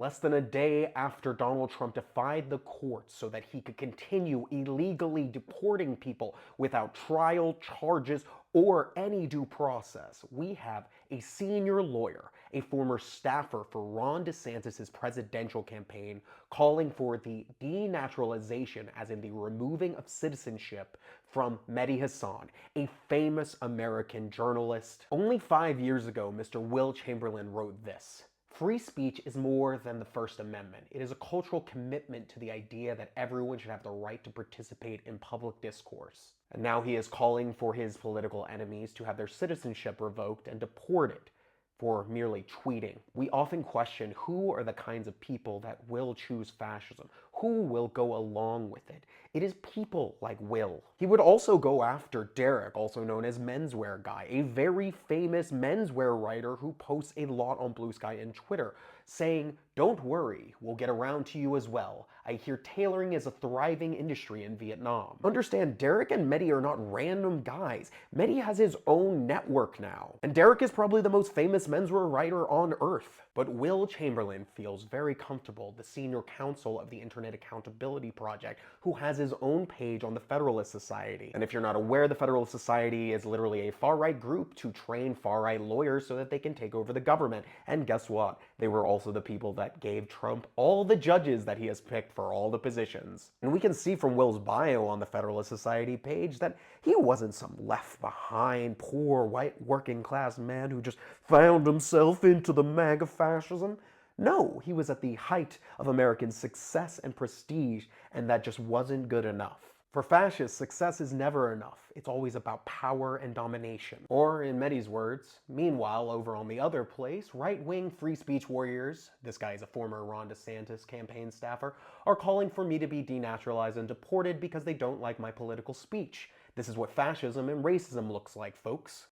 Less than a day after Donald Trump defied the courts so that he could continue illegally deporting people without trial, charges, or any due process, we have a senior lawyer, a former staffer for Ron DeSantis' presidential campaign, calling for the denaturalization, as in the removing of citizenship, from Mehdi Hasan, a famous American journalist. Only 5 years ago, Mr. Will Chamberlain wrote this: "Free speech is more than the First Amendment. It is a cultural commitment to the idea that everyone should have the right to participate in public discourse." And now he is calling for his political enemies to have their citizenship revoked and deported for merely tweeting. We often question who are the kinds of people that will choose fascism, who will go along with it. It is people like Will. He would also go after Derek, also known as Menswear Guy, a very famous menswear writer who posts a lot on Blue Sky and Twitter, saying, "Don't worry, we'll get around to you as well. I hear tailoring is a thriving industry in Vietnam." Understand, Derek and Mehdi are not random guys. Mehdi has his own network now. And Derek is probably the most famous menswear writer on earth. But Will Chamberlain feels very comfortable, the senior counsel of the Internet Accountability Project, who has his own page on the Federalist Society. And if you're not aware, the Federalist Society is literally a far-right group to train far-right lawyers so that they can take over the government. And guess what? They were also the people that gave Trump all the judges that he has picked for all the positions. And we can see from Will's bio on the Federalist Society page that he wasn't some left behind, poor, white, working class man who just found himself into the MAGA fascism. No, he was at the height of American success and prestige, and that just wasn't good enough. For fascists, success is never enough. It's always about power and domination. Or, in Mehdi's words, meanwhile, over on the other place, right-wing free speech warriors, this guy is a former Ron DeSantis campaign staffer, are calling for me to be denaturalized and deported because they don't like my political speech. This is what fascism and racism looks like, folks.